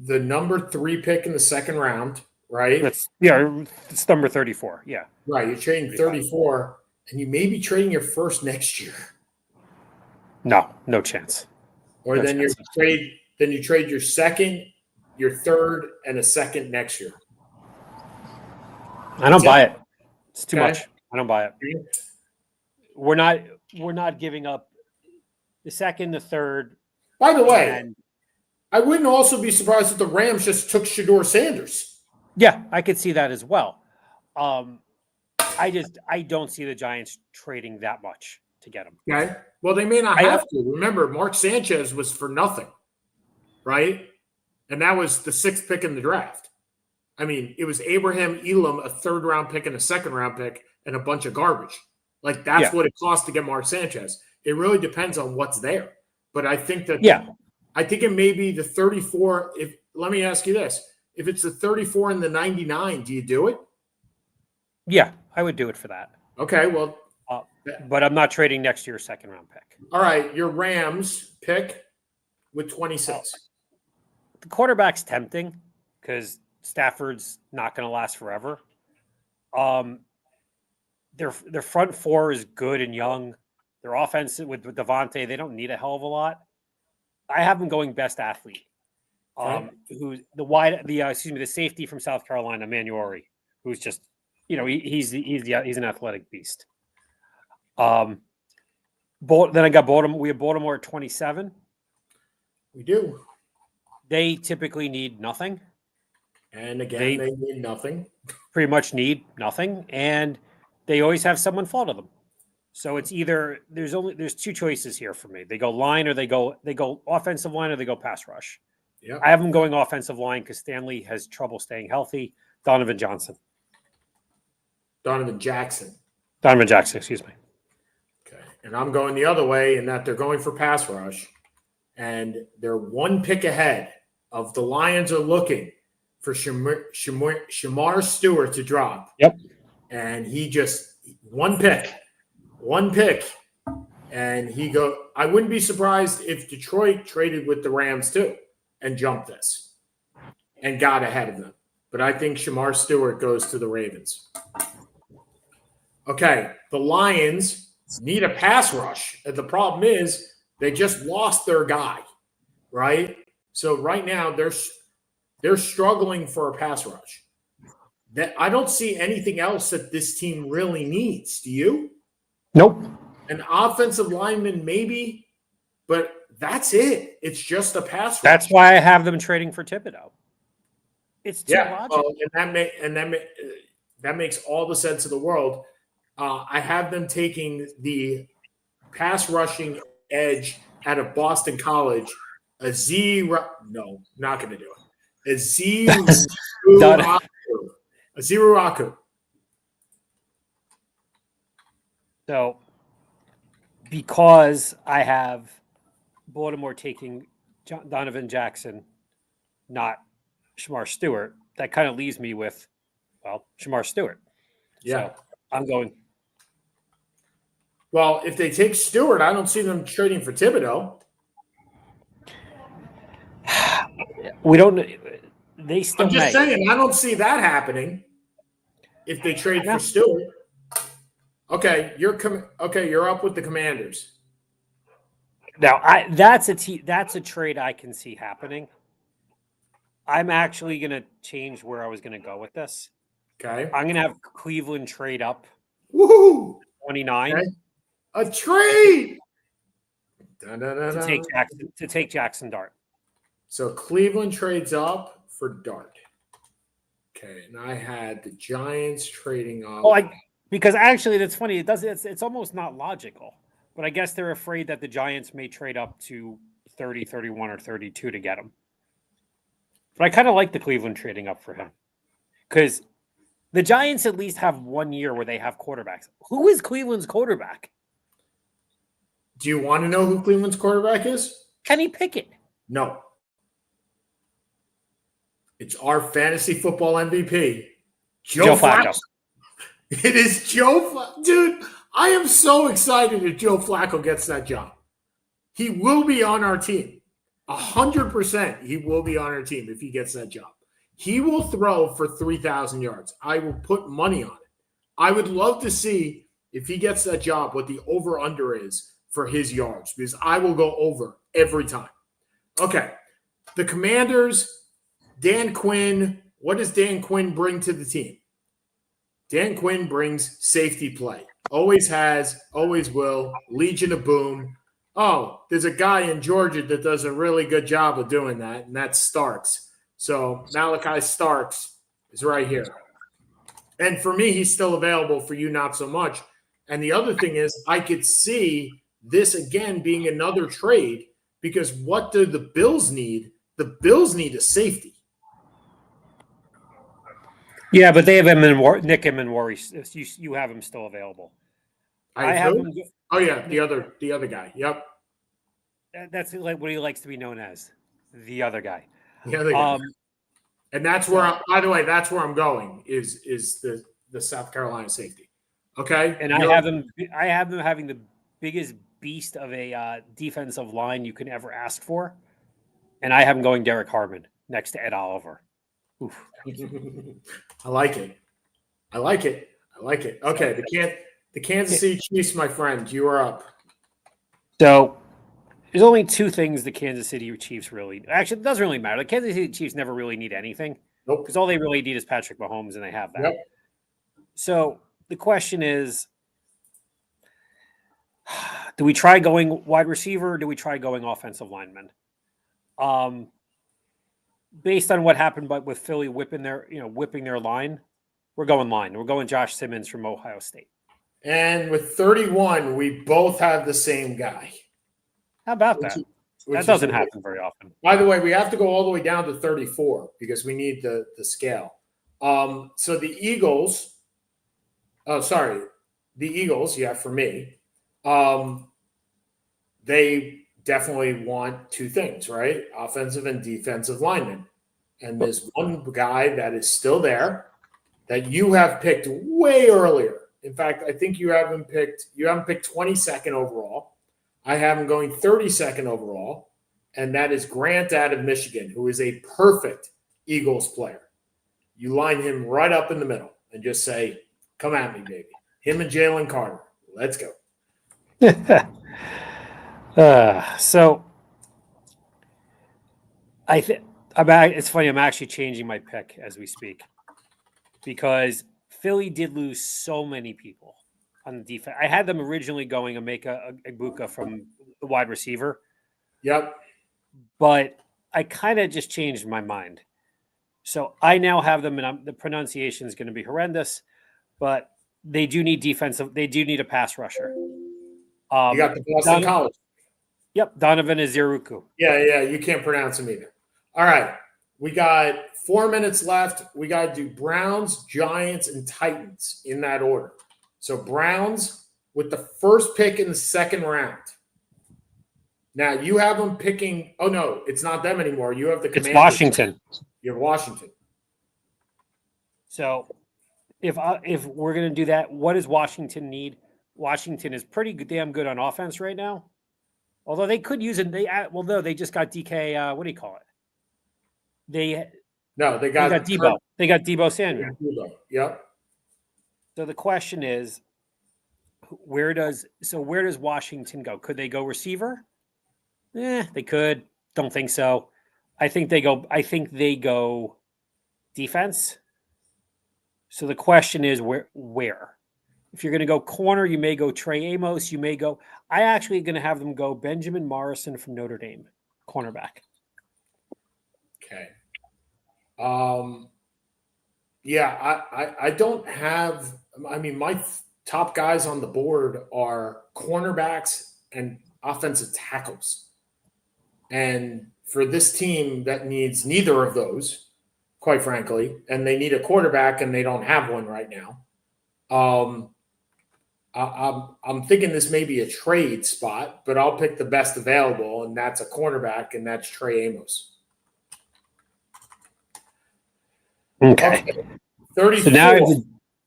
the number 3 pick in the second round, right? It's number 34. Yeah. Right. You're trading 34, and you may be trading your first next year. No chance. Or then you trade your second, your third, and a second next year. I don't buy it. It's too much. I don't buy it. We're not giving up the second, the third. By the way, I wouldn't also be surprised if the Rams just took Shedeur Sanders. Yeah, I could see that as well. I don't see the Giants trading that much to get him. Okay. Well, they may not have to. Remember, Mark Sanchez was for nothing, right? And that was the 6th pick in the draft. I mean, it was Abraham Elam, a 3rd-round pick and a 2nd-round pick, and a bunch of garbage. Like, that's what it costs to get Mark Sanchez. It really depends on what's there. But I think that I think it may be the 34. Let me ask you this. If it's the 34 and the 99, do you do it? Yeah, I would do it for that. Okay, well. But I'm not trading next year's 2nd-round pick. All right, your Rams pick with 26. The quarterback's tempting because Stafford's not going to last forever. Their front 4 is good and young. Their offense with Devontae, they don't need a hell of a lot. I have them going best athlete. Who's the safety from South Carolina, Manuori, who's just, he's an athletic beast. Then I got Baltimore. We have Baltimore at 27. We do. They typically need nothing. And again, they need nothing. Pretty much need nothing. And they always have someone fall to them. So it's either there's 2 choices here for me. They go line or they go offensive line or they go pass rush. Yep. I have them going offensive line because Stanley has trouble staying healthy. Donovan Jackson, excuse me. Okay. And I'm going the other way in that they're going for pass rush. And they're 1 pick ahead of the Lions are looking for Shamar Stewart to drop. Yep. And he just one pick. And I wouldn't be surprised if Detroit traded with the Rams too and jumped this and got ahead of them. But I think Shamar Stewart goes to the Ravens. Okay, the Lions need a pass rush. The problem is they just lost their guy, right? So right now they're struggling for a pass rush. I don't see anything else that this team really needs. Do you? Nope. An offensive lineman, maybe, but that's it. It's just a pass rush. That's why I have them trading for Thibodeau. It's too logical. Well, that makes all the sense of the world. I have them taking the pass rushing edge out of Boston College, a Z. No, not going to do it. A Z. Done. A Zeraku. So, because I have Baltimore taking Donovan Jackson, not Shamar Stewart, that kind of leaves me with, well, Shamar Stewart. Yeah. So I'm going. Well, if they take Stewart, I don't see them trading for Thibodeau. We don't. They still. I'm just may. saying, I don't see that happening if they trade for Stewart. Okay, you're up with the Commanders. Now, that's a trade I can see happening. I'm actually going to change where I was going to go with this. Okay. I'm going to have Cleveland trade up. Woohoo! 29. Okay. A trade to take Jackson Dart. So Cleveland trades up for Dart. Okay, and I had the Giants trading up. Because actually that's funny. It's almost not logical. But I guess they're afraid that the Giants may trade up to 30, 31, or 32 to get him. But I kind of like the Cleveland trading up for him. Because the Giants at least have 1 year where they have quarterbacks. Who is Cleveland's quarterback? Do you want to know who Cleveland's quarterback is? Kenny Pickett. No. It's our fantasy football MVP, Joe Flacco. It is Joe Flacco. Dude, I am so excited that Joe Flacco gets that job. He will be on our team. 100% he will be on our team if he gets that job. He will throw for 3,000 yards. I will put money on it. I would love to see if he gets that job what the over-under is for his yards because I will go over every time. Okay. The Commanders, Dan Quinn. What does Dan Quinn bring to the team? Dan Quinn brings safety play. Always has, always will. Legion of Boom. Oh, there's a guy in Georgia that does a really good job of doing that, and that's Starks. So Malachi Starks is right here. And for me, he's still available. For you, not so much. And the other thing is I could see this again being another trade because what do the Bills need? The Bills need a safety. Yeah, but they have him in Nick Emenwari. You have him still available. I have him. Oh yeah, the other guy. Yep. That's like what he likes to be known as, the other guy. The other guy. And that's where, by the way, that's where I'm going. Is the South Carolina safety? Okay. And I have them having the biggest beast of a defensive line you can ever ask for, and I have him going Derek Harmon next to Ed Oliver. Oof. I like it. Okay, the Kansas City Chiefs, my friend, you are up. So there's only two things the Kansas City Chiefs really – actually, it doesn't really matter. The Kansas City Chiefs never really need anything. Nope. Because all they really need is Patrick Mahomes, and they have that. Yep. So the question is, do we try going wide receiver or do we try going offensive lineman? Based on what happened with Philly whipping their line, we're going line. We're going Josh Simmons from Ohio State. And with 31, we both have the same guy. How about that? That doesn't happen very often. By the way, we have to go all the way down to 34 because we need the scale. So the Eagles, the Eagles, yeah, for me, they definitely want two things, right? Offensive and defensive linemen. And there's one guy that is still there that you have picked way earlier. In fact, I think you haven't picked 22nd overall. I have him going 32nd overall, and that is Grant out of Michigan, who is a perfect Eagles player. You line him right up in the middle and just say, come at me, baby. Him and Jalen Carter. Let's go. So it's funny. I'm actually changing my pick as we speak because Philly did lose so many people on the defense. I had them originally going Emeka Egbuka from the wide receiver. Yep. But I kind of just changed my mind So I now have them, and the pronunciation is going to be horrendous, but they do need defensive. They do need a pass rusher. You got the Boston College. Yep, Donovan Izuruku. Yeah, you can't pronounce him either. All right, we got 4 minutes left. We got to do Browns, Giants, and Titans in that order. So Browns with the first pick in the second round. Now you have them picking. Oh no, it's not them anymore. You have the Commanders. It's Washington. You have Washington. So if we're going to do that, what does Washington need? Washington is pretty damn good on offense right now. Although they could use it. They just got DK. What do you call it? They got Debo. They got Debo Samuel. Yep. So the question is, where does Washington go? Could they go receiver? They could. Don't think so. I think they go defense. So the question is where? If you're going to go corner, you may go Trey Amos. You may go. I actually going to have them go Benjamin Morrison from Notre Dame, cornerback. Okay. Yeah, I don't have. I mean, my top guys on the board are cornerbacks and offensive tackles, and for this team that needs neither of those, quite frankly, and they need a quarterback and they don't have one right now. I'm thinking this may be a trade spot, but I'll pick the best available, and that's a cornerback, and that's Trey Amos. Okay. 34. So now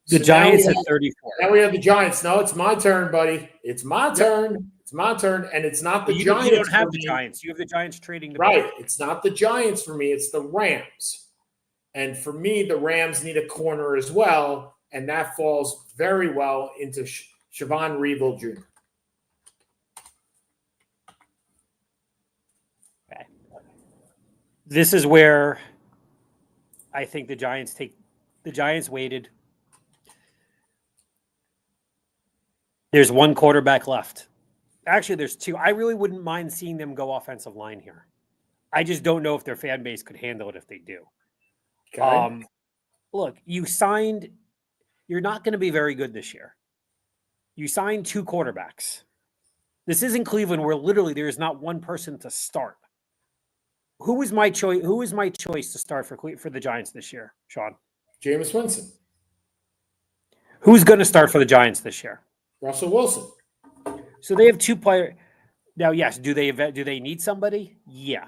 the Giants at 34. Now we have the Giants. No, it's my turn, buddy. It's my turn. It's my turn, and it's not the Giants. You don't have the Giants. You have the Giants trading the right. It's not the Giants for me. It's the Rams. And for me, the Rams need a corner as well, and that falls very well into Siobhan Reevil Jr. Okay. This is where I think the Giants waited. There's one quarterback left. Actually, there's two. I really wouldn't mind seeing them go offensive line here. I just don't know if their fan base could handle it if they do. Okay. Look, you're not going to be very good this year. You signed two quarterbacks. This isn't Cleveland where literally there is not one person to start. Who is my choice to start for the Giants this year, Sean? Jameis Winston. Who's going to start for the Giants this year? Russell Wilson. So they have two players. Now, yes, do they need somebody? Yeah.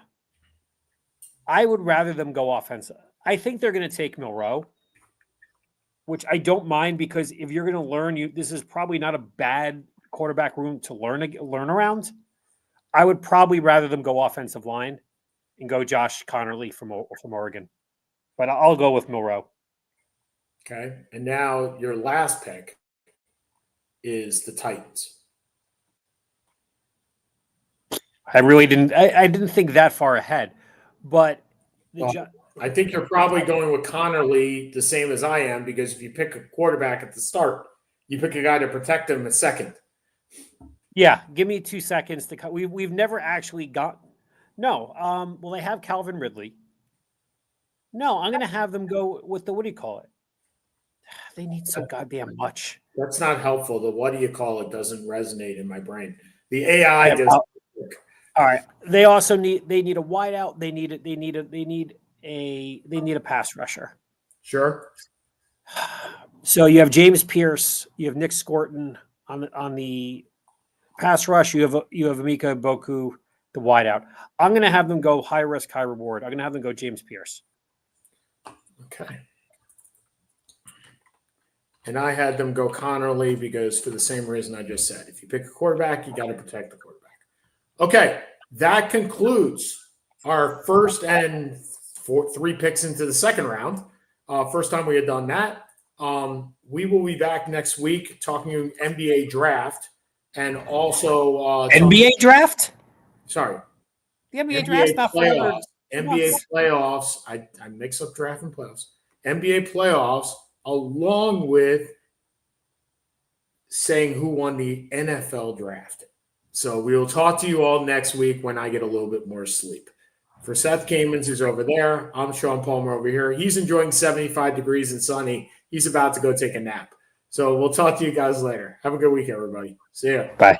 I would rather them go offensive. I think they're going to take Milroe, which I don't mind because if you're going to learn, this is probably not a bad quarterback room to learn around. I would probably rather them go offensive line and go Josh Connerly from Oregon. But I'll go with Milroe. Okay. And now your last pick is the Titans. I didn't think that far ahead. But I think you're probably going with Connerly the same as I am, because if you pick a quarterback at the start, you pick a guy to protect him a second. Yeah, give me 2 seconds to cut. We've never actually got no. Well, they have Calvin Ridley. No, I'm going to have them go with the what do you call it? They need so goddamn much. That's not helpful. The what do you call it doesn't resonate in my brain. The AI does. All right. They also need a wideout. They need a pass rusher. Sure. So you have James Pierce, you have Nick Scorton on the pass rush. You have Emeka Boku, the wideout. I'm going to have them go high risk, high reward. I'm going to have them go James Pierce. Okay. And I had them go Connerly because for the same reason I just said. If you pick a quarterback, you got to protect the quarterback. Okay, that concludes our first and 3 picks into the second round. First time we had done that. We will be back next week talking NBA draft and also NBA draft. Sorry, the NBA draft not playoffs. NBA playoffs. I mix up draft and playoffs. NBA playoffs, along with saying who won the NFL draft. So we will talk to you all next week when I get a little bit more sleep. For Seth Kamens, who's over there, I'm Sean Palmer over here. He's enjoying 75 degrees and sunny. He's about to go take a nap. So we'll talk to you guys later. Have a good week, everybody. See ya. Bye.